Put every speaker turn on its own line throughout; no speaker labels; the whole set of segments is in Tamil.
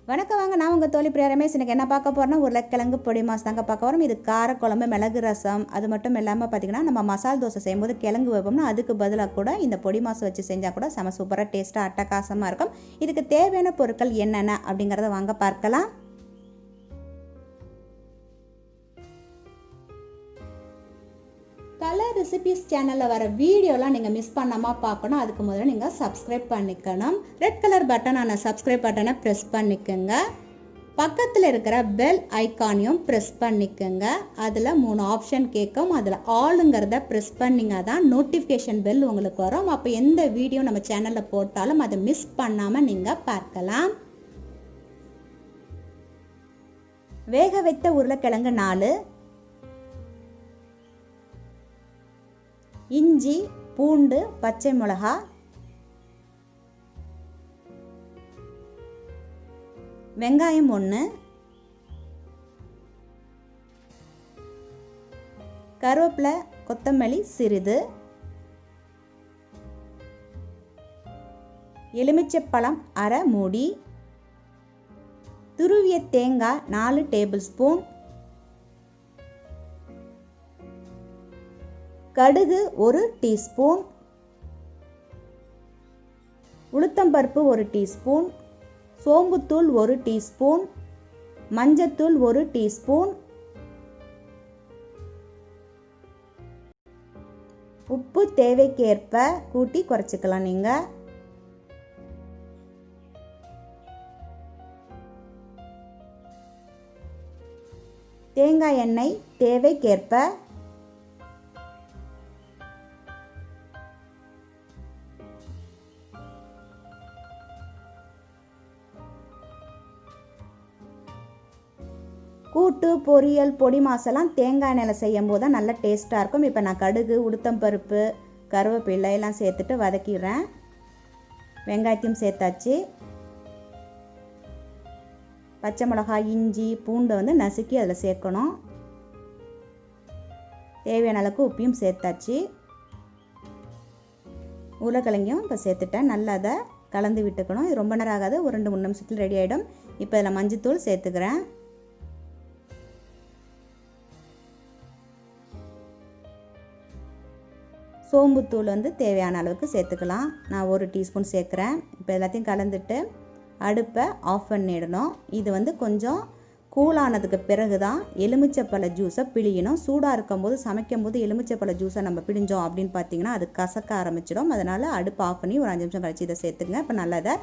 வணக்கம் வாங்க, நான் உங்கள் தோழி பிரியா ரமேஷ். எனக்கு என்ன பார்க்க போகிறேன்னா உருளைக்கிழங்கு பொடிமாஸ் தாங்க பார்க்க போகிறோம். இது காரக்குழம்பு, மிளகு ரசம், அது மட்டும் இல்லாமல் பார்த்திங்கன்னா நம்ம மசால் தோசை செய்யும்போது கிழங்கு வைப்போம்னா அதுக்கு பதிலாக கூட இந்த பொடிமாஸ் வச்சு செஞ்சால் கூட செம சூப்பராக டேஸ்ட்டாக அட்டகாசமாக இருக்கும். இதுக்கு தேவையான பொருட்கள் என்னென்ன அப்படிங்கிறத வாங்க பார்க்கலாம். கலர் ரெசிபிஸ் சேனலில் வர வீடியோலாம் நீங்கள் மிஸ் பண்ணாமல் பார்க்கணும். அதுக்கு முதல்ல நீங்கள் சப்ஸ்கிரைப் பண்ணிக்கணும். ரெட் கலர் பட்டனான சப்ஸ்கிரைப் பட்டனை ப்ரெஸ் பண்ணிக்கோங்க. பக்கத்தில் இருக்கிற பெல் ஐக்கானையும் ப்ரெஸ் பண்ணிக்கோங்க. அதில் 3 ஆப்ஷன் கேட்கும். அதில் ஆளுங்கிறத ப்ரெஸ் பண்ணிங்க தான் நோட்டிஃபிகேஷன் பெல் உங்களுக்கு வரும். அப்போ எந்த வீடியோ நம்ம சேனலில் போட்டாலும் அதை மிஸ் பண்ணாமல் நீங்கள் பார்க்கலாம். வேக வைத்த உருளைக்கிழங்கு 4, இஞ்சி, பூண்டு, பச்சை மிளகா, வெங்காயம் 1, கருவேப்பிலை, கொத்தமல்லி சிறிது, எலுமிச்சைப்பழம் அரை மூடி, துருவிய தேங்காய் 4 டேபிள் ஸ்பூன், கடுகு 1 டீஸ்பூன், உளுத்தம்பருப்பு 1 டீஸ்பூன், சோம்புத்தூள் 1 டீஸ்பூன், மஞ்சத்தூள் 1 டீஸ்பூன், உப்பு தேவைக்கேற்ப கூட்டி குறைச்சிக்கலாம். நீங்கள் தேங்காய் எண்ணெய் தேவைக்கேற்ப, கூட்டு, பொரியல், பொடி மாசெல்லாம் தேங்காய் எண்ணெயில் செய்யும் போது தான் நல்லா டேஸ்ட்டாக இருக்கும். இப்போ நான் கடுகு, உளுத்தம்பருப்பு, கருவேப்பிலை எல்லாம் சேர்த்துட்டு வதக்கிடுறேன். வெங்காயத்தையும் சேர்த்தாச்சு. பச்சை மிளகாய், இஞ்சி, பூண்டை நசுக்கி அதில் சேர்க்கணும். தேவையான அளவுக்கு உப்பையும் சேர்த்தாச்சு. உருளைக்கிழங்கையும் இப்போ சேர்த்துட்டேன். நல்லா அதை கலந்து விட்டுக்கணும். இது ரொம்ப நேரம் ஆகாது, ஒரு 2-3 நிமிஷத்தில் ரெடி ஆகிடும். இப்போ இதில் மஞ்சத்தூள் சேர்த்துக்கிறேன். சோம்புத்தூள் தேவையான அளவுக்கு சேர்த்துக்கலாம். நான் 1 டீஸ்பூன் சேர்க்குறேன். இப்போ எல்லாத்தையும் கலந்துட்டு அடுப்பை ஆஃப் பண்ணிடணும். இது கொஞ்சம் கூலானதுக்கு பிறகு தான் எலுமிச்சைப்பழ ஜூஸை பிழியணும். சூடாக இருக்கும்போது சமைக்கும் போது எலுமிச்சைப்பழ ஜூஸை நம்ம பிழிஞ்சோம் அப்படின்னு பார்த்தீங்கன்னா அது கசக்க ஆரம்பிச்சிடும். அதனால் அடுப்பு ஆஃப் பண்ணி ஒரு 5 நிமிஷம் கழிச்சு இதை சேர்த்துங்க. இப்போ நல்லா இதை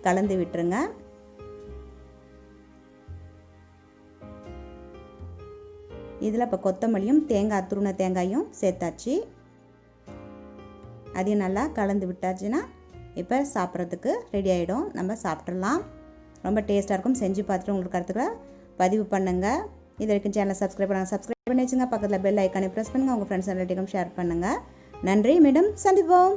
கலந்து விட்டுருங்க. இதில் இப்போ கொத்தமல்லியும் துருண தேங்காயும் சேர்த்தாச்சு. அதையும் நல்லா கலந்து விட்டாச்சுன்னா இப்போ சாப்பிட்றதுக்கு ரெடி ஆகிடும். நம்ம சாப்பிட்றலாம். ரொம்ப டேஸ்ட்டாக இருக்கும். செஞ்சு பார்த்துட்டு உங்களுக்கு கருத்துக்களை பதிவு பண்ணுங்கள். இது வரைக்கும் சேனலை சப்ஸ்கிரைப் பண்ணி வச்சுங்க. பக்கத்தில் பெல் ஐக்கானை ப்ரெஸ் பண்ணுங்கள். உங்கள் ஃப்ரெண்ட்ஸ் ரிலேட்டிவ்க்கும் ஷேர் பண்ணுங்கள். நன்றி. மீண்டும் சந்திப்போம்.